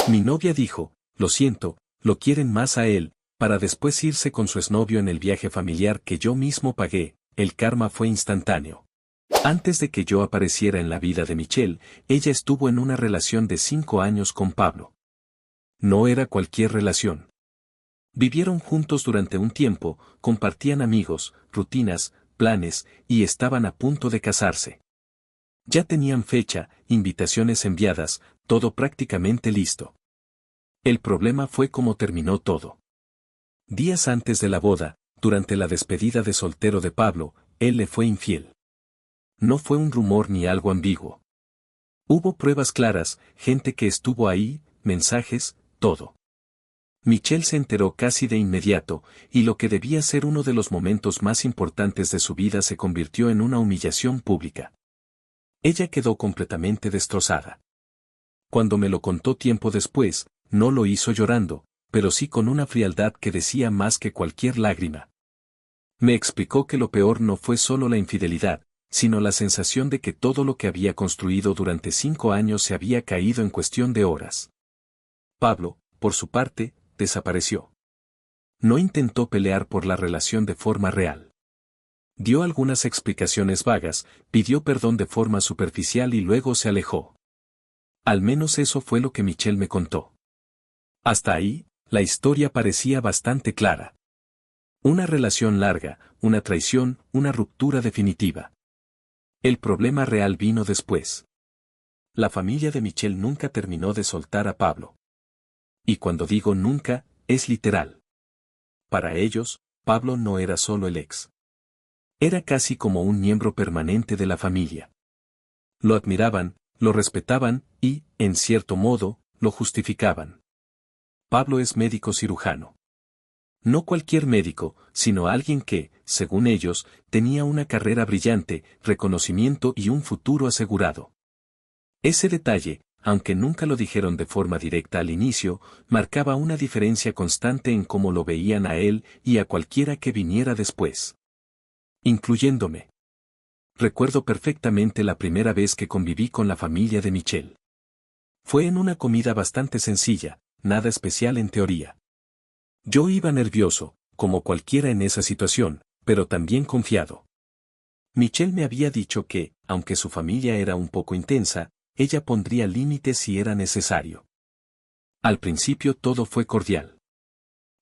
Mi novia dijo, lo siento, lo quieren más a él, para después irse con su exnovio en el viaje familiar que yo mismo pagué. El karma fue instantáneo. Antes de que yo apareciera en la vida de Michelle, ella estuvo en una relación de 5 años con Pablo. No era cualquier relación. Vivieron juntos durante un tiempo, compartían amigos, rutinas, planes, y estaban a punto de casarse. Ya tenían fecha, invitaciones enviadas, todo prácticamente listo. El problema fue cómo terminó todo. Días antes de la boda, durante la despedida de soltero de Pablo, él le fue infiel. No fue un rumor ni algo ambiguo. Hubo pruebas claras, gente que estuvo ahí, mensajes, todo. Michelle se enteró casi de inmediato, y lo que debía ser uno de los momentos más importantes de su vida se convirtió en una humillación pública. Ella quedó completamente destrozada. Cuando me lo contó tiempo después, no lo hizo llorando, pero sí con una frialdad que decía más que cualquier lágrima. Me explicó que lo peor no fue solo la infidelidad, sino la sensación de que todo lo que había construido durante 5 años se había caído en cuestión de horas. Pablo, por su parte, desapareció. No intentó pelear por la relación de forma real. Dio algunas explicaciones vagas, pidió perdón de forma superficial y luego se alejó. Al menos eso fue lo que Michelle me contó. Hasta ahí, la historia parecía bastante clara. Una relación larga, una traición, una ruptura definitiva. El problema real vino después. La familia de Michelle nunca terminó de soltar a Pablo. Y cuando digo nunca, es literal. Para ellos, Pablo no era solo el ex. Era casi como un miembro permanente de la familia. Lo admiraban, lo respetaban y, en cierto modo, lo justificaban. Pablo es médico cirujano. No cualquier médico, sino alguien que, según ellos, tenía una carrera brillante, reconocimiento y un futuro asegurado. Ese detalle, aunque nunca lo dijeron de forma directa al inicio, marcaba una diferencia constante en cómo lo veían a él y a cualquiera que viniera después. Incluyéndome. Recuerdo perfectamente la primera vez que conviví con la familia de Michelle. Fue en una comida bastante sencilla, nada especial en teoría. Yo iba nervioso, como cualquiera en esa situación, pero también confiado. Michelle me había dicho que, aunque su familia era un poco intensa, ella pondría límites si era necesario. Al principio todo fue cordial.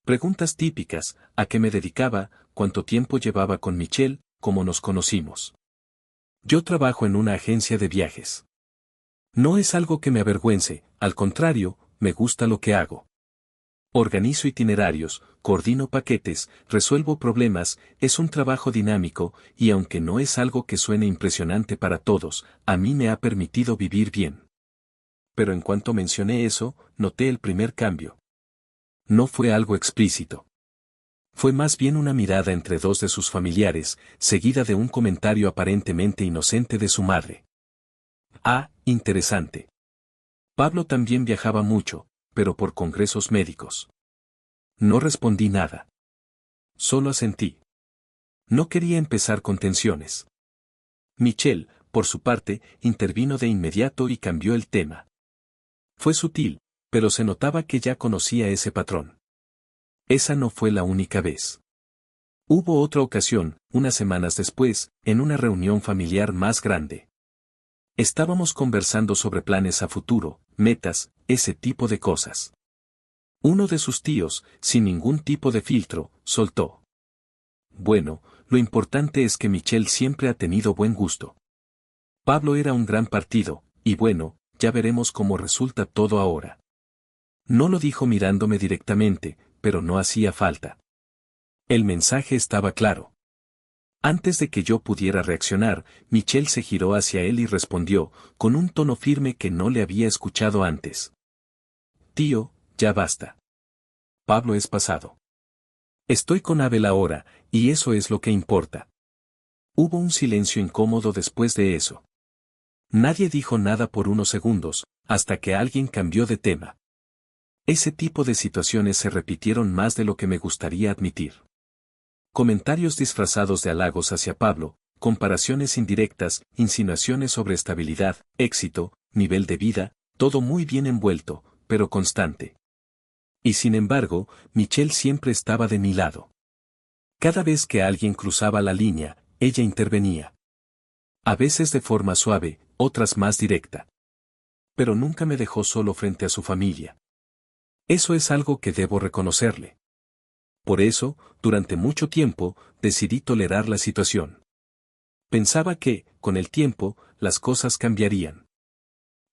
Preguntas típicas, a qué me dedicaba, cuánto tiempo llevaba con Michelle, cómo nos conocimos. Yo trabajo en una agencia de viajes. No es algo que me avergüence, al contrario, me gusta lo que hago. Organizo itinerarios, coordino paquetes, resuelvo problemas, es un trabajo dinámico, y aunque no es algo que suene impresionante para todos, a mí me ha permitido vivir bien. Pero en cuanto mencioné eso, noté el primer cambio. No fue algo explícito. Fue más bien una mirada entre dos de sus familiares, seguida de un comentario aparentemente inocente de su madre. Ah, interesante. Pablo también viajaba mucho, pero por congresos médicos. No respondí nada. Solo asentí. No quería empezar con tensiones. Michelle, por su parte, intervino de inmediato y cambió el tema. Fue sutil, pero se notaba que ya conocía ese patrón. Esa no fue la única vez. Hubo otra ocasión, unas semanas después, en una reunión familiar más grande. Estábamos conversando sobre planes a futuro, metas, ese tipo de cosas. Uno de sus tíos, sin ningún tipo de filtro, soltó. Bueno, lo importante es que Michelle siempre ha tenido buen gusto. Pablo era un gran partido, y bueno, ya veremos cómo resulta todo ahora. No lo dijo mirándome directamente, pero no hacía falta. El mensaje estaba claro. Antes de que yo pudiera reaccionar, Michelle se giró hacia él y respondió, con un tono firme que no le había escuchado antes. Tío, ya basta. Pablo es pasado. Estoy con Abel ahora, y eso es lo que importa. Hubo un silencio incómodo después de eso. Nadie dijo nada por unos segundos, hasta que alguien cambió de tema. Ese tipo de situaciones se repitieron más de lo que me gustaría admitir. Comentarios disfrazados de halagos hacia Pablo, comparaciones indirectas, insinuaciones sobre estabilidad, éxito, nivel de vida, todo muy bien envuelto, pero constante. Y sin embargo, Michelle siempre estaba de mi lado. Cada vez que alguien cruzaba la línea, ella intervenía. A veces de forma suave, otras más directa. Pero nunca me dejó solo frente a su familia. Eso es algo que debo reconocerle. Por eso, durante mucho tiempo, decidí tolerar la situación. Pensaba que, con el tiempo, las cosas cambiarían.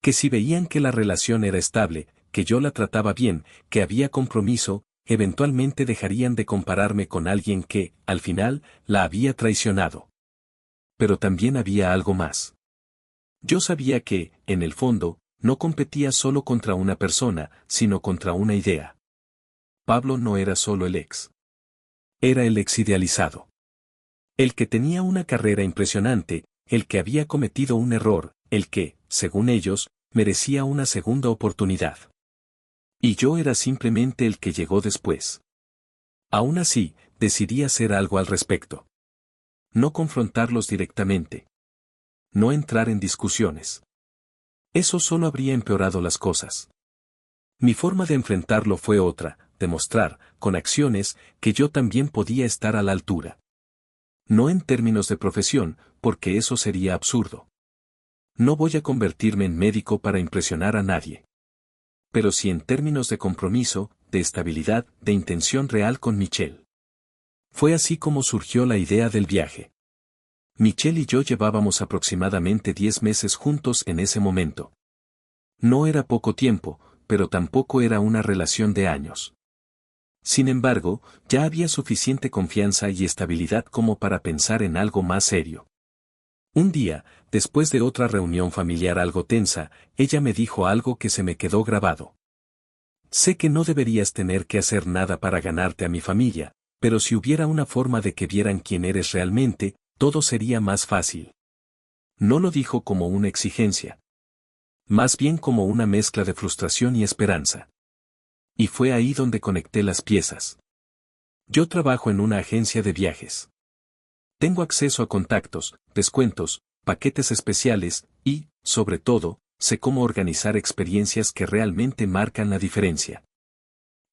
Que si veían que la relación era estable, que yo la trataba bien, que había compromiso, eventualmente dejarían de compararme con alguien que, al final, la había traicionado. Pero también había algo más. Yo sabía que, en el fondo, no competía solo contra una persona, sino contra una idea. Pablo no era solo el ex. Era el ex idealizado. El que tenía una carrera impresionante, el que había cometido un error, el que, según ellos, merecía una segunda oportunidad. Y yo era simplemente el que llegó después. Aún así, decidí hacer algo al respecto. No confrontarlos directamente. No entrar en discusiones. Eso solo habría empeorado las cosas. Mi forma de enfrentarlo fue otra, demostrar, con acciones, que yo también podía estar a la altura. No en términos de profesión, porque eso sería absurdo. No voy a convertirme en médico para impresionar a nadie. Pero sí en términos de compromiso, de estabilidad, de intención real con Michelle. Fue así como surgió la idea del viaje. Michelle y yo llevábamos aproximadamente 10 meses juntos en ese momento. No era poco tiempo, pero tampoco era una relación de años. Sin embargo, ya había suficiente confianza y estabilidad como para pensar en algo más serio. Un día, después de otra reunión familiar algo tensa, ella me dijo algo que se me quedó grabado. Sé que no deberías tener que hacer nada para ganarte a mi familia, pero si hubiera una forma de que vieran quién eres realmente, todo sería más fácil. No lo dijo como una exigencia. Más bien como una mezcla de frustración y esperanza. Y fue ahí donde conecté las piezas. Yo trabajo en una agencia de viajes. Tengo acceso a contactos, descuentos, paquetes especiales y, sobre todo, sé cómo organizar experiencias que realmente marcan la diferencia.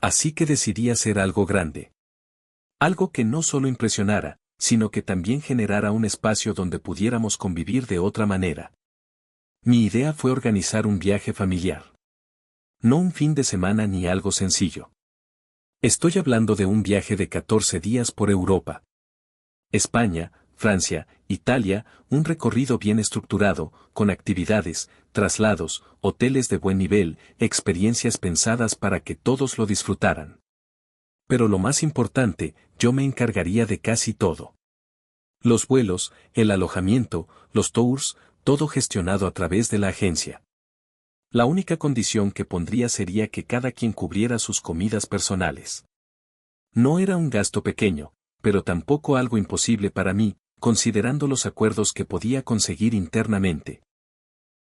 Así que decidí hacer algo grande. Algo que no solo impresionara, sino que también generara un espacio donde pudiéramos convivir de otra manera. Mi idea fue organizar un viaje familiar. No un fin de semana ni algo sencillo. Estoy hablando de un viaje de 14 días por Europa. España, Francia, Italia, un recorrido bien estructurado, con actividades, traslados, hoteles de buen nivel, experiencias pensadas para que todos lo disfrutaran. Pero lo más importante, yo me encargaría de casi todo. Los vuelos, el alojamiento, los tours, todo gestionado a través de la agencia. La única condición que pondría sería que cada quien cubriera sus comidas personales. No era un gasto pequeño, pero tampoco algo imposible para mí, considerando los acuerdos que podía conseguir internamente.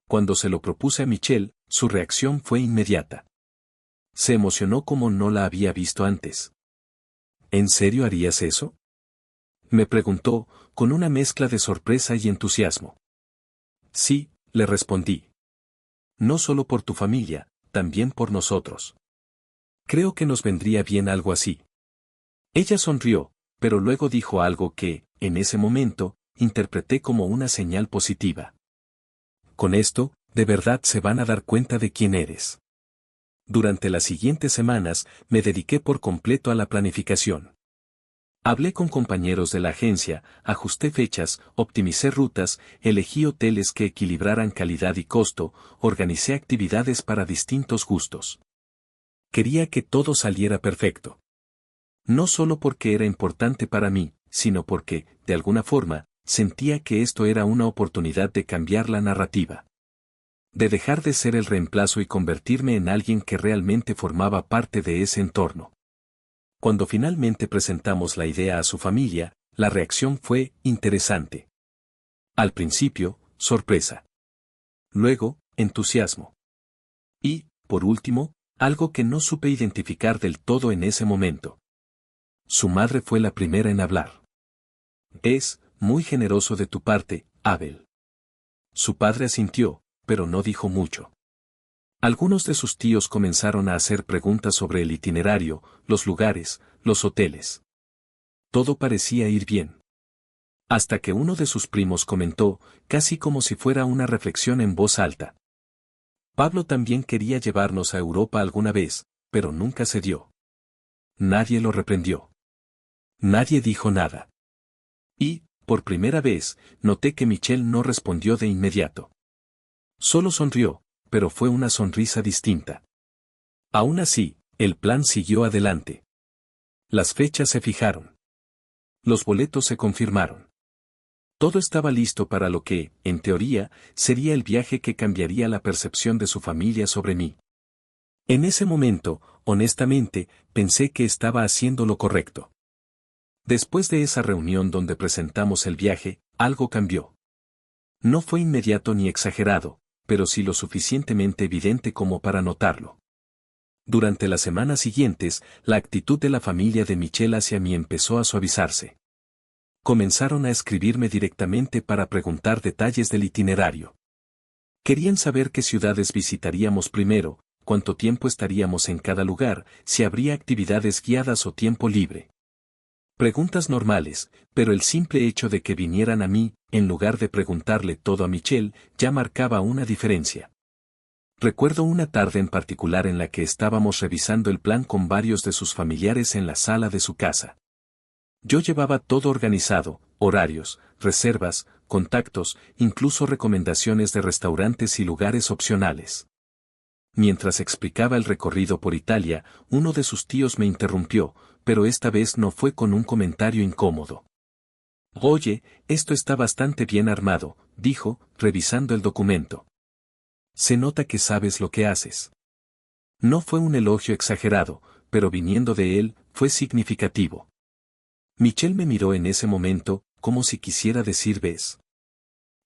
Cuando se lo propuse a Michelle, su reacción fue inmediata. Se emocionó como no la había visto antes. ¿En serio harías eso? Me preguntó, con una mezcla de sorpresa y entusiasmo. Sí, le respondí. No solo por tu familia, también por nosotros. Creo que nos vendría bien algo así. Ella sonrió, pero luego dijo algo que, en ese momento, interpreté como una señal positiva. Con esto, de verdad se van a dar cuenta de quién eres. Durante las siguientes semanas, me dediqué por completo a la planificación. Hablé con compañeros de la agencia, ajusté fechas, optimicé rutas, elegí hoteles que equilibraran calidad y costo, organicé actividades para distintos gustos. Quería que todo saliera perfecto. No solo porque era importante para mí, sino porque, de alguna forma, sentía que esto era una oportunidad de cambiar la narrativa. De dejar de ser el reemplazo y convertirme en alguien que realmente formaba parte de ese entorno. Cuando finalmente presentamos la idea a su familia, la reacción fue interesante. Al principio, sorpresa. Luego, entusiasmo. Y, por último, algo que no supe identificar del todo en ese momento. Su madre fue la primera en hablar. Es muy generoso de tu parte, Abel. Su padre asintió, pero no dijo mucho. Algunos de sus tíos comenzaron a hacer preguntas sobre el itinerario, los lugares, los hoteles. Todo parecía ir bien. Hasta que uno de sus primos comentó, casi como si fuera una reflexión en voz alta. Pablo también quería llevarnos a Europa alguna vez, pero nunca se dio. Nadie lo reprendió. Nadie dijo nada. Y, por primera vez, noté que Michelle no respondió de inmediato. Solo sonrió, pero fue una sonrisa distinta. Aún así, el plan siguió adelante. Las fechas se fijaron. Los boletos se confirmaron. Todo estaba listo para lo que, en teoría, sería el viaje que cambiaría la percepción de su familia sobre mí. En ese momento, honestamente, pensé que estaba haciendo lo correcto. Después de esa reunión donde presentamos el viaje, algo cambió. No fue inmediato ni exagerado, pero sí lo suficientemente evidente como para notarlo. Durante las semanas siguientes, la actitud de la familia de Michelle hacia mí empezó a suavizarse. Comenzaron a escribirme directamente para preguntar detalles del itinerario. Querían saber qué ciudades visitaríamos primero, cuánto tiempo estaríamos en cada lugar, si habría actividades guiadas o tiempo libre. Preguntas normales, pero el simple hecho de que vinieran a mí, en lugar de preguntarle todo a Michelle, ya marcaba una diferencia. Recuerdo una tarde en particular en la que estábamos revisando el plan con varios de sus familiares en la sala de su casa. Yo llevaba todo organizado, horarios, reservas, contactos, incluso recomendaciones de restaurantes y lugares opcionales. Mientras explicaba el recorrido por Italia, uno de sus tíos me interrumpió, pero esta vez no fue con un comentario incómodo. Oye, esto está bastante bien armado, dijo, revisando el documento. Se nota que sabes lo que haces. No fue un elogio exagerado, pero viniendo de él, fue significativo. Michelle me miró en ese momento, como si quisiera decir ves.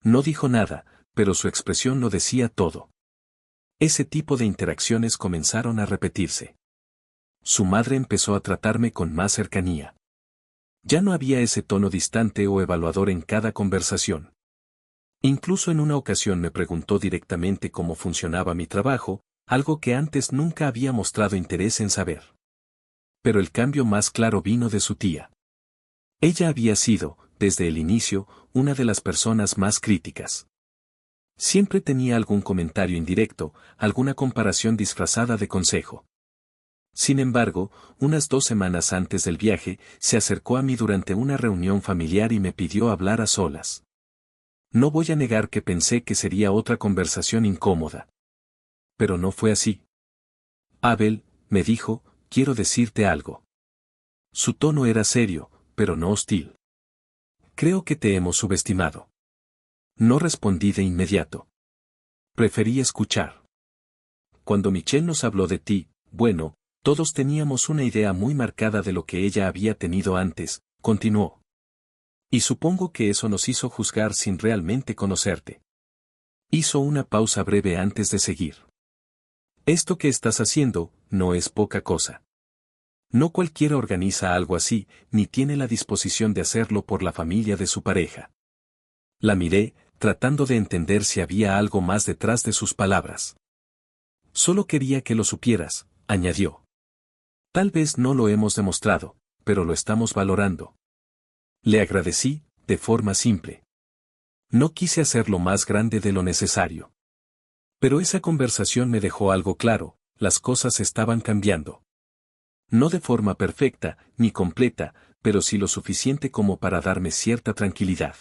No dijo nada, pero su expresión lo decía todo. Ese tipo de interacciones comenzaron a repetirse. Su madre empezó a tratarme con más cercanía. Ya no había ese tono distante o evaluador en cada conversación. Incluso en una ocasión me preguntó directamente cómo funcionaba mi trabajo, algo que antes nunca había mostrado interés en saber. Pero el cambio más claro vino de su tía. Ella había sido, desde el inicio, una de las personas más críticas. Siempre tenía algún comentario indirecto, alguna comparación disfrazada de consejo. Sin embargo, unas 2 semanas antes del viaje, se acercó a mí durante una reunión familiar y me pidió hablar a solas. No voy a negar que pensé que sería otra conversación incómoda. Pero no fue así. Abel, me dijo, quiero decirte algo. Su tono era serio, pero no hostil. Creo que te hemos subestimado. No respondí de inmediato. Preferí escuchar. Cuando Michelle nos habló de ti, bueno, todos teníamos una idea muy marcada de lo que ella había tenido antes, continuó. Y supongo que eso nos hizo juzgar sin realmente conocerte. Hizo una pausa breve antes de seguir. Esto que estás haciendo, no es poca cosa. No cualquiera organiza algo así, ni tiene la disposición de hacerlo por la familia de su pareja. La miré, tratando de entender si había algo más detrás de sus palabras. Solo quería que lo supieras, añadió. Tal vez no lo hemos demostrado, pero lo estamos valorando. Le agradecí, de forma simple. No quise hacerlo más grande de lo necesario. Pero esa conversación me dejó algo claro, las cosas estaban cambiando. No de forma perfecta, ni completa, pero sí lo suficiente como para darme cierta tranquilidad.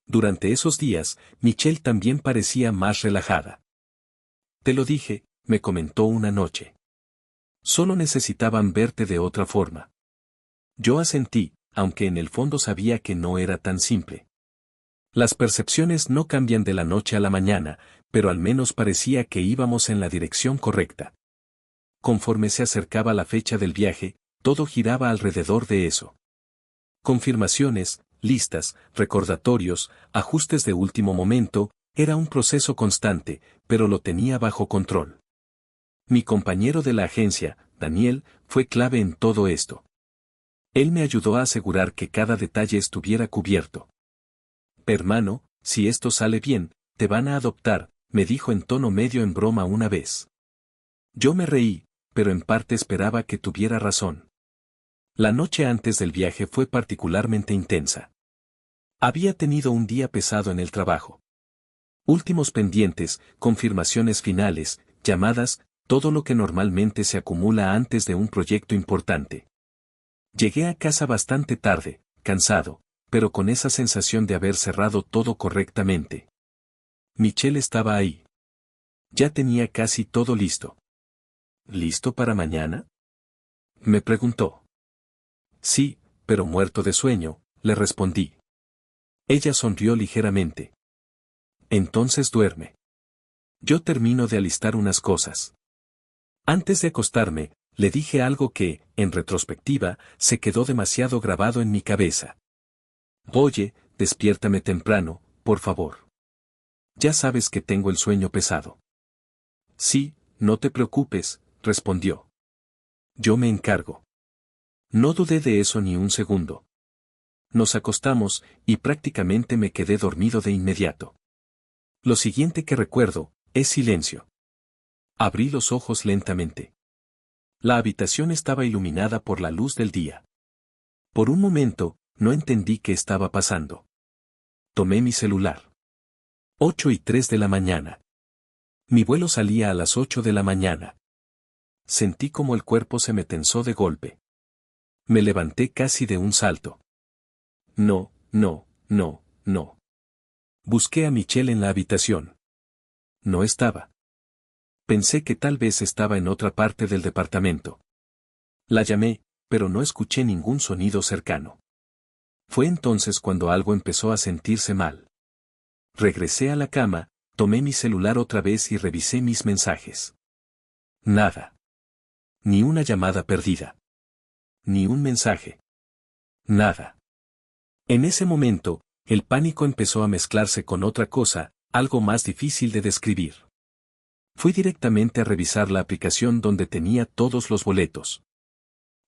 Durante esos días, Michelle también parecía más relajada. Te lo dije, me comentó una noche. Solo necesitaban verte de otra forma. Yo asentí, aunque en el fondo sabía que no era tan simple. Las percepciones no cambian de la noche a la mañana, pero al menos parecía que íbamos en la dirección correcta. Conforme se acercaba la fecha del viaje, todo giraba alrededor de eso. Confirmaciones, listas, recordatorios, ajustes de último momento, era un proceso constante, pero lo tenía bajo control. Mi compañero de la agencia, Daniel, fue clave en todo esto. Él me ayudó a asegurar que cada detalle estuviera cubierto. Hermano, si esto sale bien, te van a adoptar, me dijo en tono medio en broma una vez. Yo me reí, pero en parte esperaba que tuviera razón. La noche antes del viaje fue particularmente intensa. Había tenido un día pesado en el trabajo. Últimos pendientes, confirmaciones finales, llamadas, todo lo que normalmente se acumula antes de un proyecto importante. Llegué a casa bastante tarde, cansado, pero con esa sensación de haber cerrado todo correctamente. Michelle estaba ahí. Ya tenía casi todo listo. ¿Listo para mañana?, me preguntó. Sí, pero muerto de sueño, le respondí. Ella sonrió ligeramente. Entonces duerme. Yo termino de alistar unas cosas. Antes de acostarme, le dije algo que, en retrospectiva, se quedó demasiado grabado en mi cabeza. Oye, despiértame temprano, por favor. Ya sabes que tengo el sueño pesado. Sí, no te preocupes, respondió. Yo me encargo. No dudé de eso ni un segundo. Nos acostamos, y prácticamente me quedé dormido de inmediato. Lo siguiente que recuerdo, es silencio. Abrí los ojos lentamente. La habitación estaba iluminada por la luz del día. Por un momento, no entendí qué estaba pasando. Tomé mi celular. 8:03 de la mañana. Mi vuelo salía a las 8 de la mañana. Sentí como el cuerpo se me tensó de golpe. Me levanté casi de un salto. No, no, no, no. Busqué a Michelle en la habitación. No estaba. Pensé que tal vez estaba en otra parte del departamento. La llamé, pero no escuché ningún sonido cercano. Fue entonces cuando algo empezó a sentirse mal. Regresé a la cama, tomé mi celular otra vez y revisé mis mensajes. Nada. Ni una llamada perdida. Ni un mensaje. Nada. En ese momento, el pánico empezó a mezclarse con otra cosa, algo más difícil de describir. Fui directamente a revisar la aplicación donde tenía todos los boletos.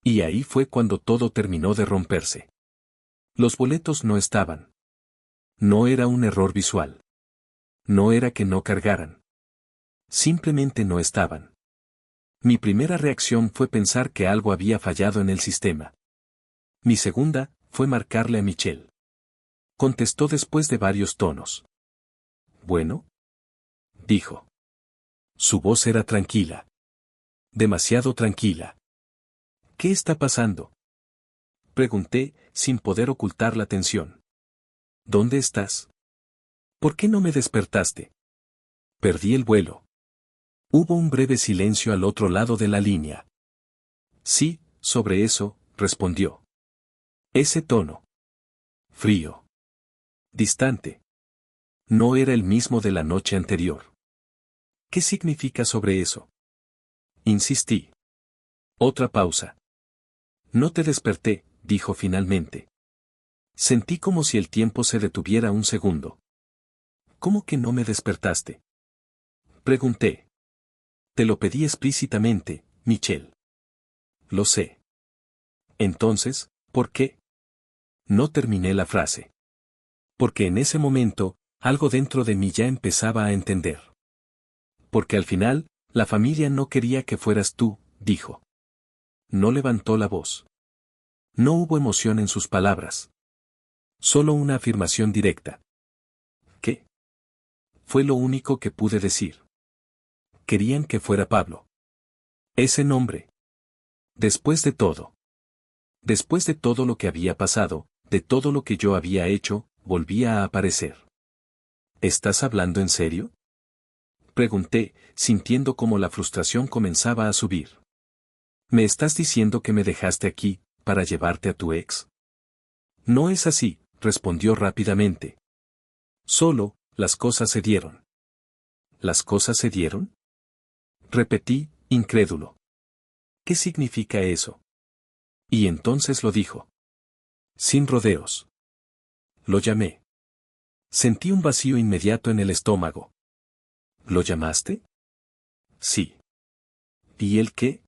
Y ahí fue cuando todo terminó de romperse. Los boletos no estaban. No era un error visual. No era que no cargaran. Simplemente no estaban. Mi primera reacción fue pensar que algo había fallado en el sistema. Mi segunda, fue marcarle a Michelle. Contestó después de varios tonos. Bueno, dijo. Su voz era tranquila. Demasiado tranquila. ¿Qué está pasando?, pregunté, sin poder ocultar la tensión. ¿Dónde estás? ¿Por qué no me despertaste? Perdí el vuelo. Hubo un breve silencio al otro lado de la línea. Sí, sobre eso, respondió. Ese tono. Frío. Distante. No era el mismo de la noche anterior. ¿Qué significa sobre eso?, insistí. Otra pausa. No te desperté, dijo finalmente. Sentí como si el tiempo se detuviera un segundo. ¿Cómo que no me despertaste?, pregunté. Te lo pedí explícitamente, Michelle. Lo sé. Entonces, ¿por qué? No terminé la frase. Porque en ese momento, algo dentro de mí ya empezaba a entender. Porque al final, la familia no quería que fueras tú, dijo. No levantó la voz. No hubo emoción en sus palabras. Solo una afirmación directa. ¿Qué? Fue lo único que pude decir. Querían que fuera Pablo. Ese nombre. Después de todo. Después de todo lo que había pasado, de todo lo que yo había hecho, volvía a aparecer. ¿Estás hablando en serio?, pregunté, sintiendo como la frustración comenzaba a subir. ¿Me estás diciendo que me dejaste aquí, para llevarte a tu ex? No es así, respondió rápidamente. Solo, las cosas se dieron. ¿Las cosas se dieron?, repetí, incrédulo. ¿Qué significa eso? Y entonces lo dijo. Sin rodeos. Lo llamé. Sentí un vacío inmediato en el estómago. ¿Lo llamaste? Sí. ¿Y él qué?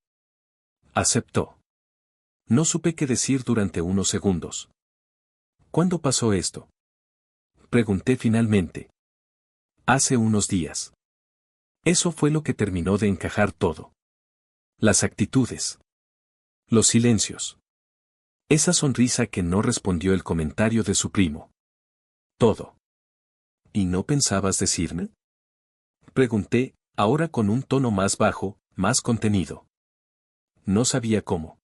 Aceptó. No supe qué decir durante unos segundos. ¿Cuándo pasó esto?, pregunté finalmente. Hace unos días. Eso fue lo que terminó de encajar todo. Las actitudes. Los silencios. Esa sonrisa que no respondió el comentario de su primo. Todo. ¿Y no pensabas decirme? Pregunté, ahora con un tono más bajo, más contenido. No sabía cómo.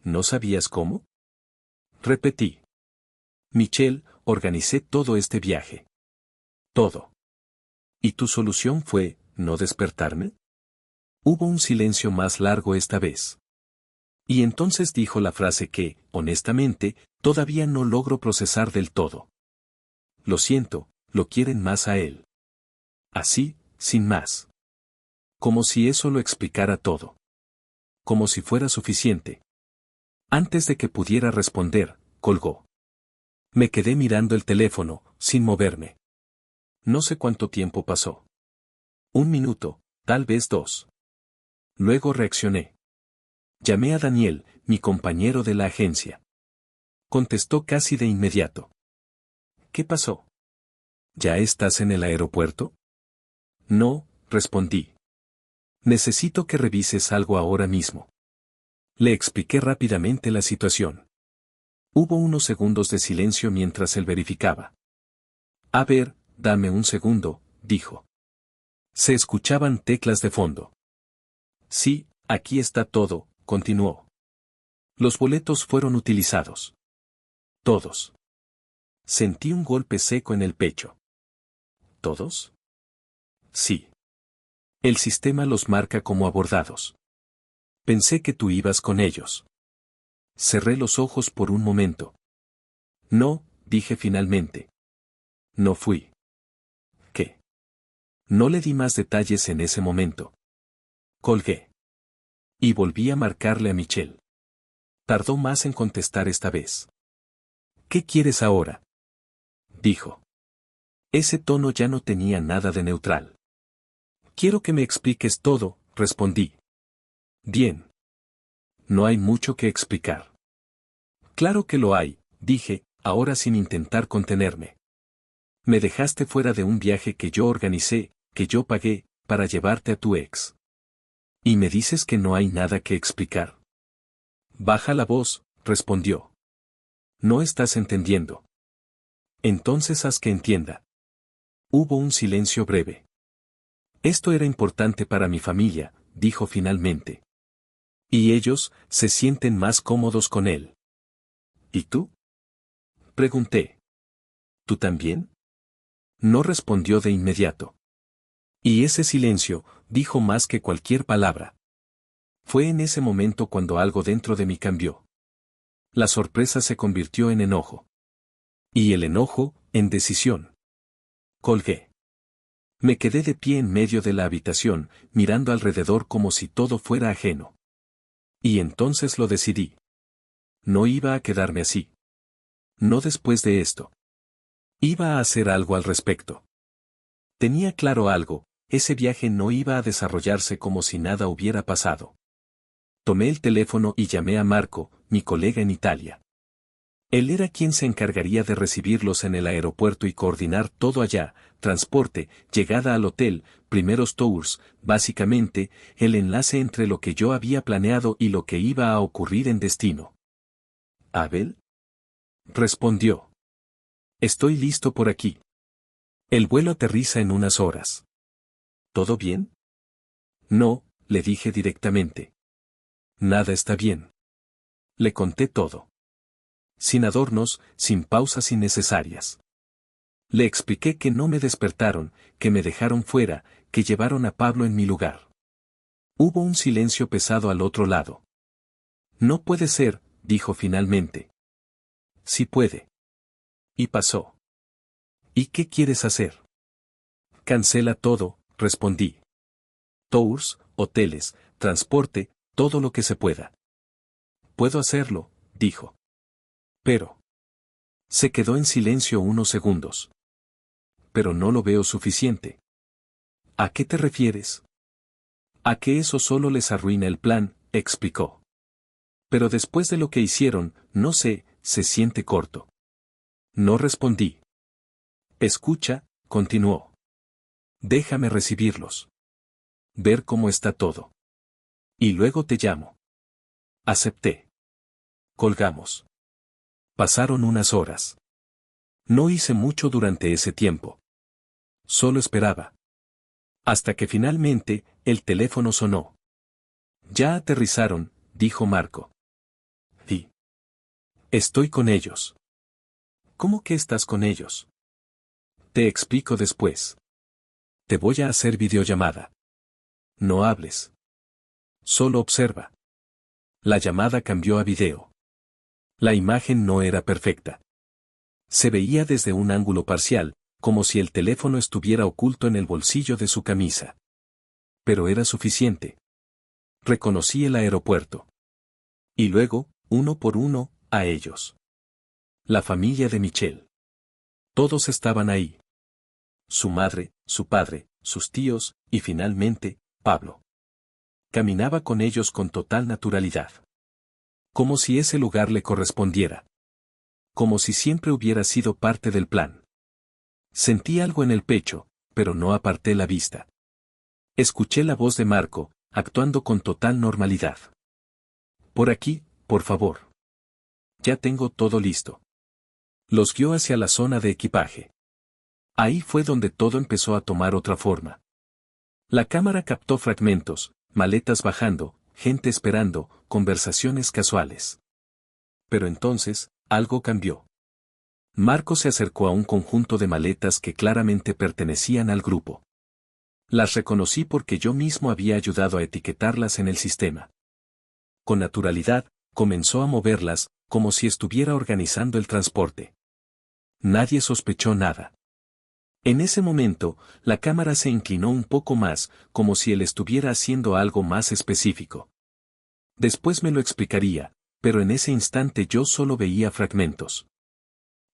¿No sabías cómo? Repetí. Michelle, organicé todo este viaje. Todo. ¿Y tu solución fue, no despertarme? Hubo un silencio más largo esta vez. Y entonces dijo la frase que, honestamente, todavía no logro procesar del todo. Lo siento, lo quieren más a él. Así, sin más. Como si eso lo explicara todo. Como si fuera suficiente. Antes de que pudiera responder, colgó. Me quedé mirando el teléfono, sin moverme. No sé cuánto tiempo pasó. 1 minuto, tal vez 2. Luego reaccioné. Llamé a Daniel, mi compañero de la agencia. Contestó casi de inmediato. ¿Qué pasó? ¿Ya estás en el aeropuerto? No, respondí. Necesito que revises algo ahora mismo. Le expliqué rápidamente la situación. Hubo unos segundos de silencio mientras él verificaba. A ver, dame un segundo, dijo. Se escuchaban teclas de fondo. Sí, aquí está todo, continuó. Los boletos fueron utilizados. Todos. Sentí un golpe seco en el pecho. ¿Todos? Sí. El sistema los marca como abordados. Pensé que tú ibas con ellos. Cerré los ojos por un momento. No, dije finalmente. No fui. ¿Qué? No le di más detalles en ese momento. Colgué. Y volví a marcarle a Michelle. Tardó más en contestar esta vez. ¿Qué quieres ahora? Dijo. Ese tono ya no tenía nada de neutral. Quiero que me expliques todo, respondí. Bien. No hay mucho que explicar. Claro que lo hay, dije, ahora sin intentar contenerme. Me dejaste fuera de un viaje que yo organicé, que yo pagué, para llevarte a tu ex. ¿Y me dices que no hay nada que explicar? Baja la voz, respondió. No estás entendiendo. Entonces haz que entienda. Hubo un silencio breve. Esto era importante para mi familia, dijo finalmente. Y ellos, se sienten más cómodos con él. ¿Y tú? Pregunté. ¿Tú también? No respondió de inmediato. Y ese silencio, dijo más que cualquier palabra. Fue en ese momento cuando algo dentro de mí cambió. La sorpresa se convirtió en enojo. Y el enojo, en decisión. Colgué. Me quedé de pie en medio de la habitación, mirando alrededor como si todo fuera ajeno. Y entonces lo decidí. No iba a quedarme así. No después de esto. Iba a hacer algo al respecto. Tenía claro algo, ese viaje no iba a desarrollarse como si nada hubiera pasado. Tomé el teléfono y llamé a Marco, mi colega en Italia. Él era quien se encargaría de recibirlos en el aeropuerto y coordinar todo allá, transporte, llegada al hotel, primeros tours, básicamente, el enlace entre lo que yo había planeado y lo que iba a ocurrir en destino. ¿Abel? Respondió. Estoy listo por aquí. El vuelo aterriza en unas horas. ¿Todo bien? No, le dije directamente. Nada está bien. Le conté todo. Sin adornos, sin pausas innecesarias. Le expliqué que no me despertaron, que me dejaron fuera, que llevaron a Pablo en mi lugar. Hubo un silencio pesado al otro lado. No puede ser, dijo finalmente. Sí puede. Y pasó. ¿Y qué quieres hacer? Cancela todo, respondí. Tours, hoteles, transporte, todo lo que se pueda. Puedo hacerlo, dijo. Pero. Se quedó en silencio unos segundos. Pero no lo veo suficiente. ¿A qué te refieres? A que eso solo les arruina el plan, explicó. Pero después de lo que hicieron, no sé, se siente corto. No respondí. Escucha, continuó. Déjame recibirlos. Ver cómo está todo. Y luego te llamo. Acepté. Colgamos. Pasaron unas horas. No hice mucho durante ese tiempo. Solo esperaba. Hasta que finalmente, el teléfono sonó. Ya aterrizaron, dijo Marco. Sí. Estoy con ellos. ¿Cómo que estás con ellos? Te explico después. Te voy a hacer videollamada. No hables. Solo observa. La llamada cambió a video. La imagen no era perfecta. Se veía desde un ángulo parcial, como si el teléfono estuviera oculto en el bolsillo de su camisa. Pero era suficiente. Reconocí el aeropuerto. Y luego, uno por uno, a ellos. La familia de Michelle. Todos estaban ahí. Su madre, su padre, sus tíos, y finalmente, Pablo. Caminaba con ellos con total naturalidad. Como si ese lugar le correspondiera. Como si siempre hubiera sido parte del plan. Sentí algo en el pecho, pero no aparté la vista. Escuché la voz de Marco, actuando con total normalidad. Por aquí, por favor. Ya tengo todo listo. Los guió hacia la zona de equipaje. Ahí fue donde todo empezó a tomar otra forma. La cámara captó fragmentos, maletas bajando, gente esperando, conversaciones casuales. Pero entonces, algo cambió. Marco se acercó a un conjunto de maletas que claramente pertenecían al grupo. Las reconocí porque yo mismo había ayudado a etiquetarlas en el sistema. Con naturalidad, comenzó a moverlas, como si estuviera organizando el transporte. Nadie sospechó nada. En ese momento, la cámara se inclinó un poco más, como si él estuviera haciendo algo más específico. Después me lo explicaría, pero en ese instante yo solo veía fragmentos.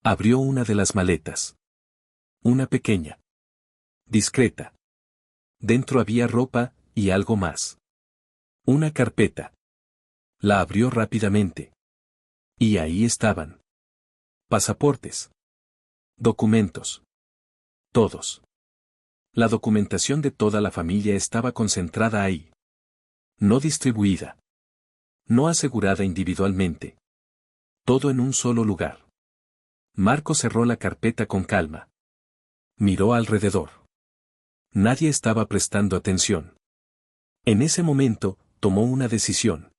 Abrió una de las maletas. Una pequeña. Discreta. Dentro había ropa, y algo más. Una carpeta. La abrió rápidamente. Y ahí estaban. Pasaportes. Documentos. Todos. La documentación de toda la familia estaba concentrada ahí. No distribuida. No asegurada individualmente. Todo en un solo lugar. Marco cerró la carpeta con calma. Miró alrededor. Nadie estaba prestando atención. En ese momento, tomó una decisión.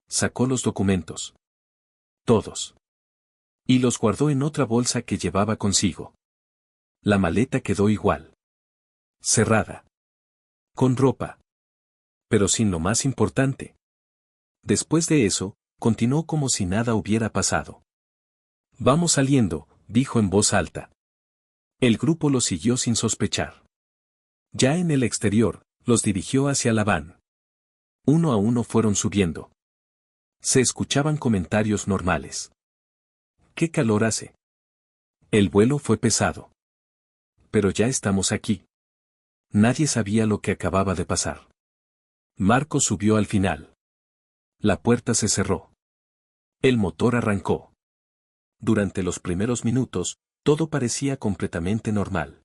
Sacó los documentos. Todos. Y los guardó en otra bolsa que llevaba consigo. La maleta quedó igual. Cerrada. Con ropa. Pero sin lo más importante. Después de eso, continuó como si nada hubiera pasado. Vamos saliendo, dijo en voz alta. El grupo lo siguió sin sospechar. Ya en el exterior, los dirigió hacia la van. Uno a uno fueron subiendo. Se escuchaban comentarios normales. ¿Qué calor hace? El vuelo fue pesado. Pero ya estamos aquí. Nadie sabía lo que acababa de pasar. Marco subió al final. La puerta se cerró. El motor arrancó. Durante los primeros minutos, todo parecía completamente normal.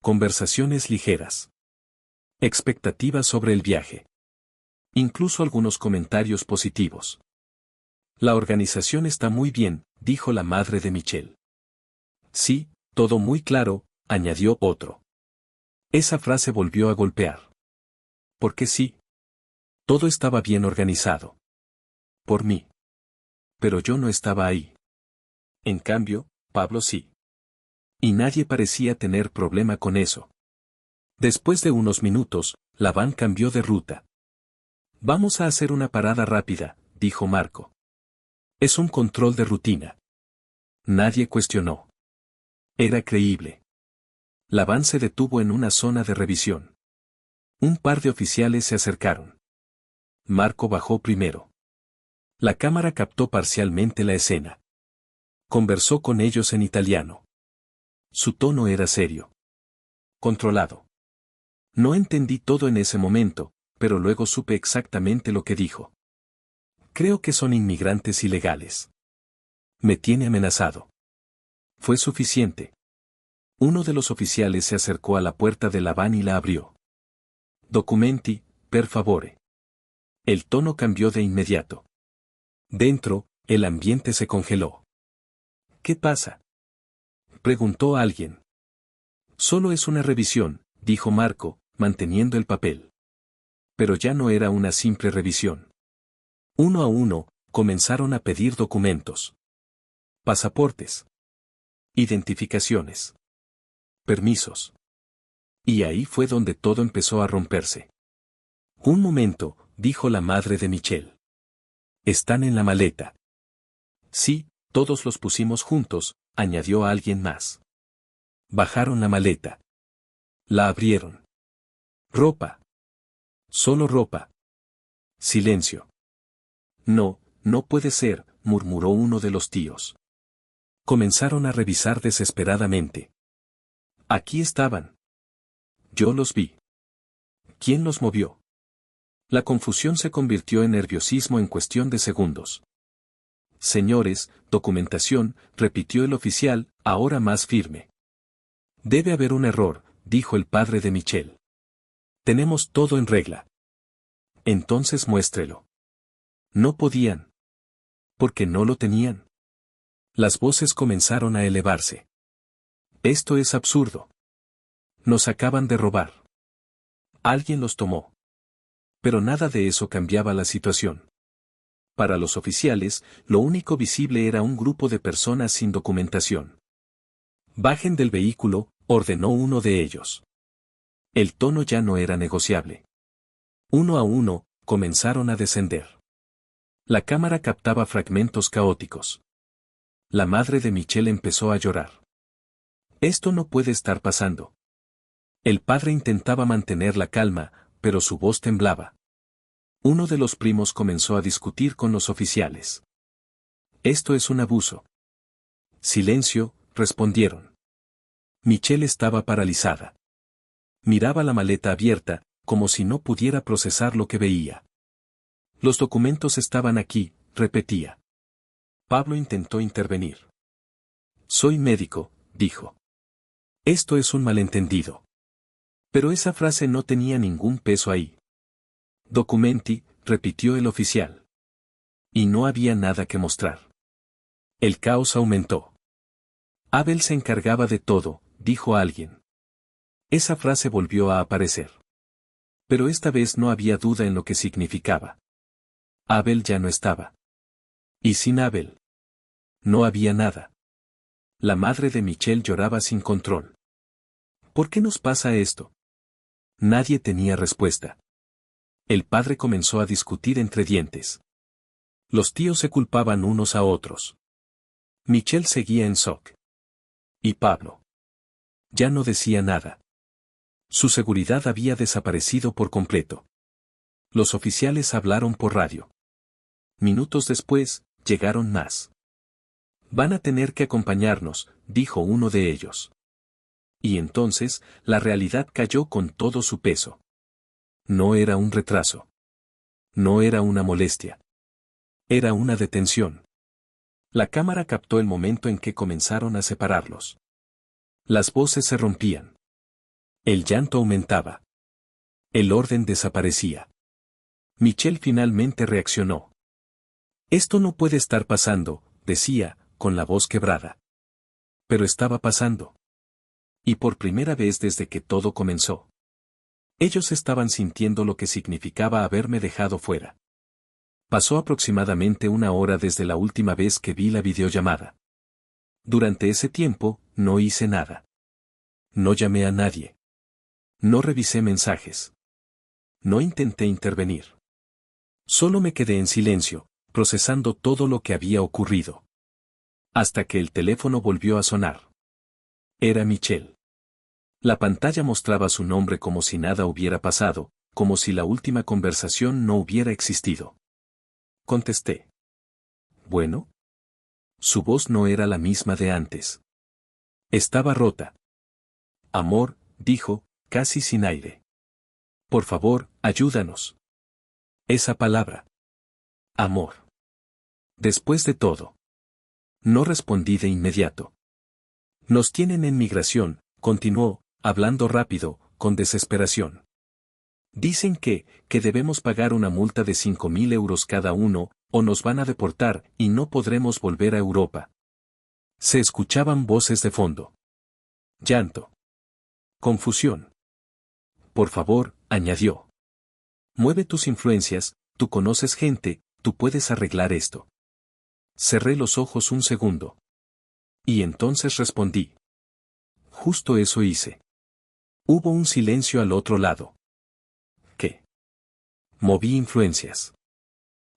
Conversaciones ligeras. Expectativas sobre el viaje. Incluso algunos comentarios positivos. La organización está muy bien, dijo la madre de Michelle. Sí, todo muy claro, añadió otro. Esa frase volvió a golpear. Porque sí. Todo estaba bien organizado. Por mí. Pero yo no estaba ahí. En cambio, Pablo sí. Y nadie parecía tener problema con eso. Después de unos minutos, la van cambió de ruta. Vamos a hacer una parada rápida, dijo Marco. Es un control de rutina. Nadie cuestionó. Era creíble. La van se detuvo en una zona de revisión. Un par de oficiales se acercaron. Marco bajó primero. La cámara captó parcialmente la escena. Conversó con ellos en italiano. Su tono era serio. Controlado. No entendí todo en ese momento, pero luego supe exactamente lo que dijo. Creo que son inmigrantes ilegales. Me tiene amenazado. Fue suficiente. Uno de los oficiales se acercó a la puerta de la van y la abrió. Documenti, per favore. El tono cambió de inmediato. Dentro, el ambiente se congeló. ¿Qué pasa?, preguntó alguien. Solo es una revisión, dijo Marco, manteniendo el papel. Pero ya no era una simple revisión. Uno a uno, comenzaron a pedir documentos. Pasaportes. Identificaciones. Permisos. Y ahí fue donde todo empezó a romperse. Un momento, dijo la madre de Michelle. Están en la maleta. Sí, todos los pusimos juntos, añadió alguien más. Bajaron la maleta. La abrieron. Ropa. Solo ropa. Silencio. No, no puede ser, murmuró uno de los tíos. Comenzaron a revisar desesperadamente. Aquí estaban. Yo los vi. ¿Quién los movió? La confusión se convirtió en nerviosismo en cuestión de segundos. Señores, documentación, repitió el oficial, ahora más firme. Debe haber un error, dijo el padre de Michelle. Tenemos todo en regla. Entonces muéstrelo. No podían. Porque no lo tenían. Las voces comenzaron a elevarse. Esto es absurdo. Nos acaban de robar. Alguien los tomó. Pero nada de eso cambiaba la situación. Para los oficiales, lo único visible era un grupo de personas sin documentación. Bajen del vehículo, ordenó uno de ellos. El tono ya no era negociable. Uno a uno, comenzaron a descender. La cámara captaba fragmentos caóticos. La madre de Michelle empezó a llorar. Esto no puede estar pasando. El padre intentaba mantener la calma, pero su voz temblaba. Uno de los primos comenzó a discutir con los oficiales. Esto es un abuso. Silencio, respondieron. Michelle estaba paralizada. Miraba la maleta abierta, como si no pudiera procesar lo que veía. Los documentos estaban aquí, repetía. Pablo intentó intervenir. Soy médico, dijo. Esto es un malentendido. Pero esa frase no tenía ningún peso ahí. Documenti, repitió el oficial. Y no había nada que mostrar. El caos aumentó. Abel se encargaba de todo, dijo alguien. Esa frase volvió a aparecer. Pero esta vez no había duda en lo que significaba. Abel ya no estaba. Y sin Abel. No había nada. La madre de Michelle lloraba sin control. ¿Por qué nos pasa esto? Nadie tenía respuesta. El padre comenzó a discutir entre dientes. Los tíos se culpaban unos a otros. Michelle seguía en shock. ¿Y Pablo? Ya no decía nada. Su seguridad había desaparecido por completo. Los oficiales hablaron por radio. Minutos después, llegaron más. Van a tener que acompañarnos, dijo uno de ellos. Y entonces, la realidad cayó con todo su peso. No era un retraso. No era una molestia. Era una detención. La cámara captó el momento en que comenzaron a separarlos. Las voces se rompían. El llanto aumentaba. El orden desaparecía. Michelle finalmente reaccionó. Esto no puede estar pasando, decía, con la voz quebrada. Pero estaba pasando. Y por primera vez desde que todo comenzó. Ellos estaban sintiendo lo que significaba haberme dejado fuera. Pasó aproximadamente una hora desde la última vez que vi la videollamada. Durante ese tiempo, no hice nada. No llamé a nadie. No revisé mensajes. No intenté intervenir. Solo me quedé en silencio, procesando todo lo que había ocurrido. Hasta que el teléfono volvió a sonar. Era Michelle. La pantalla mostraba su nombre como si nada hubiera pasado, como si la última conversación no hubiera existido. Contesté. ¿Bueno? Su voz no era la misma de antes. Estaba rota. Amor, dijo, casi sin aire. Por favor, ayúdanos. Esa palabra. Amor. Después de todo. No respondí de inmediato. Nos tienen en migración, continuó, hablando rápido, con desesperación. Dicen que debemos pagar una multa de 5.000 euros cada uno, o nos van a deportar y no podremos volver a Europa. Se escuchaban voces de fondo. Llanto. Confusión. Por favor, añadió. Mueve tus influencias, tú conoces gente, tú puedes arreglar esto. Cerré los ojos un segundo. Y entonces respondí. Justo eso hice. Hubo un silencio al otro lado. ¿Qué? Moví influencias.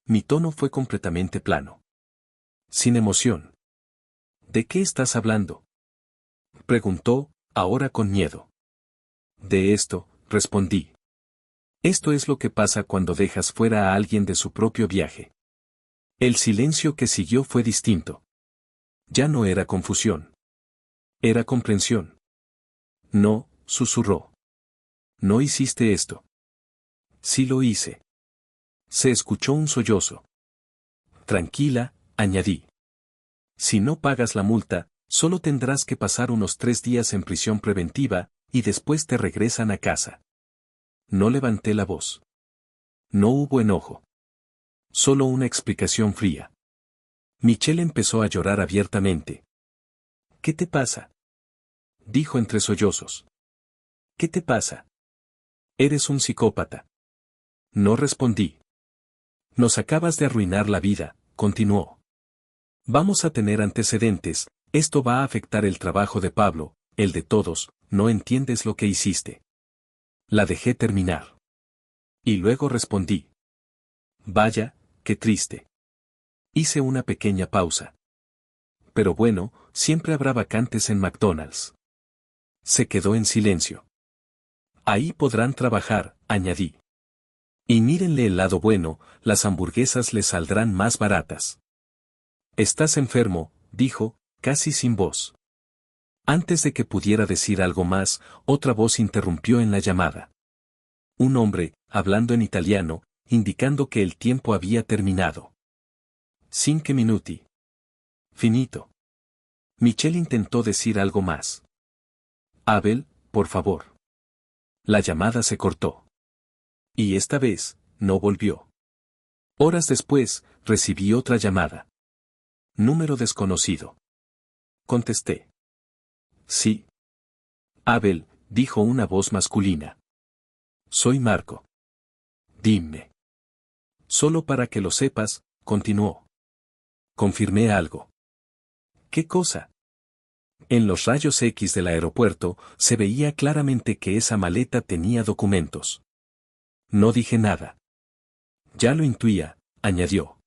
Mi tono fue completamente plano. Sin emoción. ¿De qué estás hablando? Preguntó, ahora con miedo. De esto, respondí. Esto es lo que pasa cuando dejas fuera a alguien de su propio viaje. El silencio que siguió fue distinto. Ya no era confusión. Era comprensión. No, susurró. No hiciste esto. Sí lo hice. Se escuchó un sollozo. Tranquila, añadí. Si no pagas la multa, solo tendrás que pasar unos 3 días en prisión preventiva, y después te regresan a casa. No levanté la voz. No hubo enojo. Solo una explicación fría. Michelle empezó a llorar abiertamente. ¿Qué te pasa? Dijo entre sollozos. ¿Qué te pasa? Eres un psicópata. No respondí. Nos acabas de arruinar la vida, continuó. Vamos a tener antecedentes, esto va a afectar el trabajo de Pablo, el de todos, no entiendes lo que hiciste. La dejé terminar. Y luego respondí. Vaya, qué triste. Hice una pequeña pausa. Pero bueno, siempre habrá vacantes en McDonald's. Se quedó en silencio. Ahí podrán trabajar, añadí. Y mírenle el lado bueno, las hamburguesas les saldrán más baratas. Estás enfermo, dijo, casi sin voz. Antes de que pudiera decir algo más, otra voz interrumpió en la llamada. Un hombre, hablando en italiano, indicando que el tiempo había terminado. 5 minuti. Finito. Michelle intentó decir algo más. Abel, por favor. La llamada se cortó. Y esta vez, no volvió. Horas después, recibí otra llamada. Número desconocido. Contesté. Sí. Abel, dijo una voz masculina. Soy Marco. Dime. Solo para que lo sepas, continuó. Confirmé algo. ¿Qué cosa? En los rayos X del aeropuerto, se veía claramente que esa maleta tenía documentos. No dije nada. Ya lo intuía, añadió.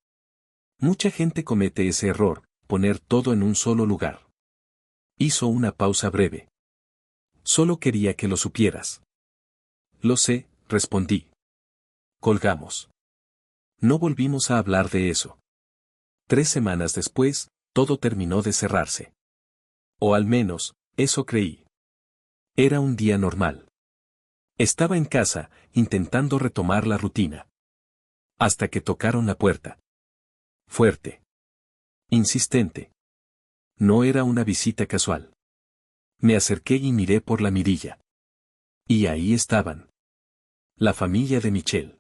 Mucha gente comete ese error, poner todo en un solo lugar. Hizo una pausa breve. Solo quería que lo supieras. Lo sé, respondí. Colgamos. No volvimos a hablar de eso. 3 semanas después, todo terminó de cerrarse. O al menos, eso creí. Era un día normal. Estaba en casa, intentando retomar la rutina. Hasta que tocaron la puerta. Fuerte. Insistente. No era una visita casual. Me acerqué y miré por la mirilla. Y ahí estaban. La familia de Michelle.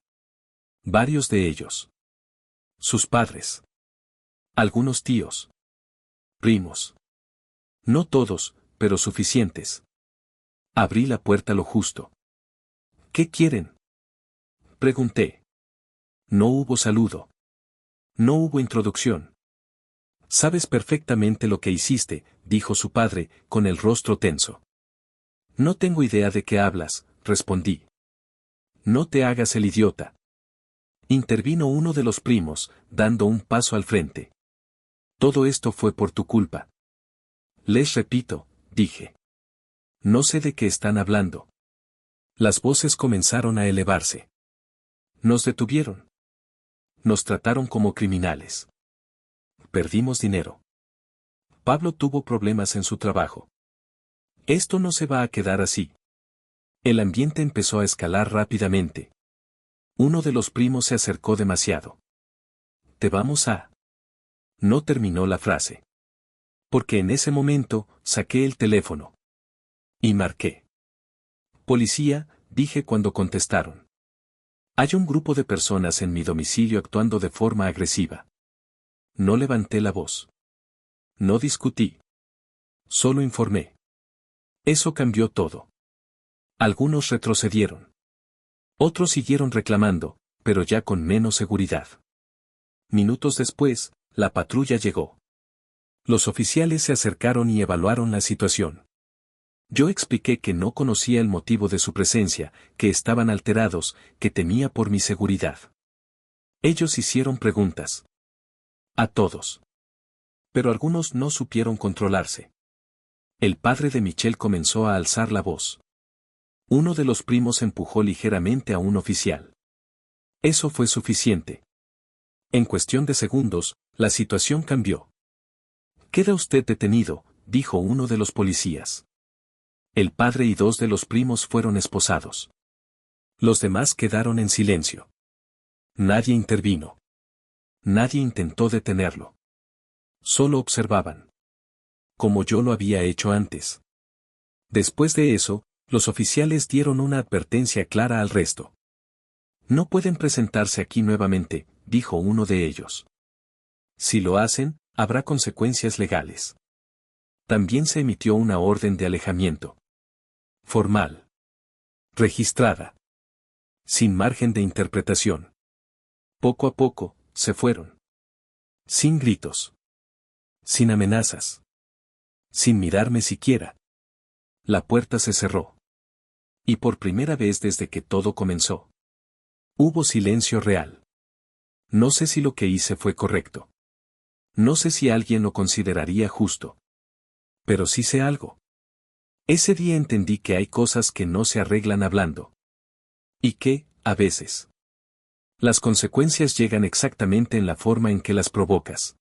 Varios de ellos. Sus padres. Algunos tíos. Primos. No todos, pero suficientes. Abrí la puerta lo justo. ¿Qué quieren? Pregunté. No hubo saludo. No hubo introducción. Sabes perfectamente lo que hiciste, dijo su padre, con el rostro tenso. No tengo idea de qué hablas, respondí. No te hagas el idiota. Intervino uno de los primos, dando un paso al frente. Todo esto fue por tu culpa. Les repito, dije. No sé de qué están hablando. Las voces comenzaron a elevarse. Nos detuvieron. Nos trataron como criminales. Perdimos dinero. Pablo tuvo problemas en su trabajo. Esto no se va a quedar así. El ambiente empezó a escalar rápidamente. Uno de los primos se acercó demasiado. Te vamos a... No terminó la frase. Porque en ese momento, saqué el teléfono. Y marqué. Policía, dije cuando contestaron. Hay un grupo de personas en mi domicilio actuando de forma agresiva. No levanté la voz. No discutí. Solo informé. Eso cambió todo. Algunos retrocedieron. Otros siguieron reclamando, pero ya con menos seguridad. Minutos después, la patrulla llegó. Los oficiales se acercaron y evaluaron la situación. Yo expliqué que no conocía el motivo de su presencia, que estaban alterados, que temía por mi seguridad. Ellos hicieron preguntas. A todos. Pero algunos no supieron controlarse. El padre de Michelle comenzó a alzar la voz. Uno de los primos empujó ligeramente a un oficial. Eso fue suficiente. En cuestión de segundos, la situación cambió. «Queda usted detenido», dijo uno de los policías. El padre y dos de los primos fueron esposados. Los demás quedaron en silencio. Nadie intervino. Nadie intentó detenerlo. Solo observaban. Como yo lo había hecho antes. Después de eso, los oficiales dieron una advertencia clara al resto. «No pueden presentarse aquí nuevamente», dijo uno de ellos. «Si lo hacen, habrá consecuencias legales». También se emitió una orden de alejamiento. Formal. Registrada. Sin margen de interpretación. Poco a poco, se fueron. Sin gritos. Sin amenazas. Sin mirarme siquiera. La puerta se cerró. Y por primera vez desde que todo comenzó. Hubo silencio real. No sé si lo que hice fue correcto. No sé si alguien lo consideraría justo. Pero sí sé algo. Ese día entendí que hay cosas que no se arreglan hablando. Y que, a veces, las consecuencias llegan exactamente en la forma en que las provocas.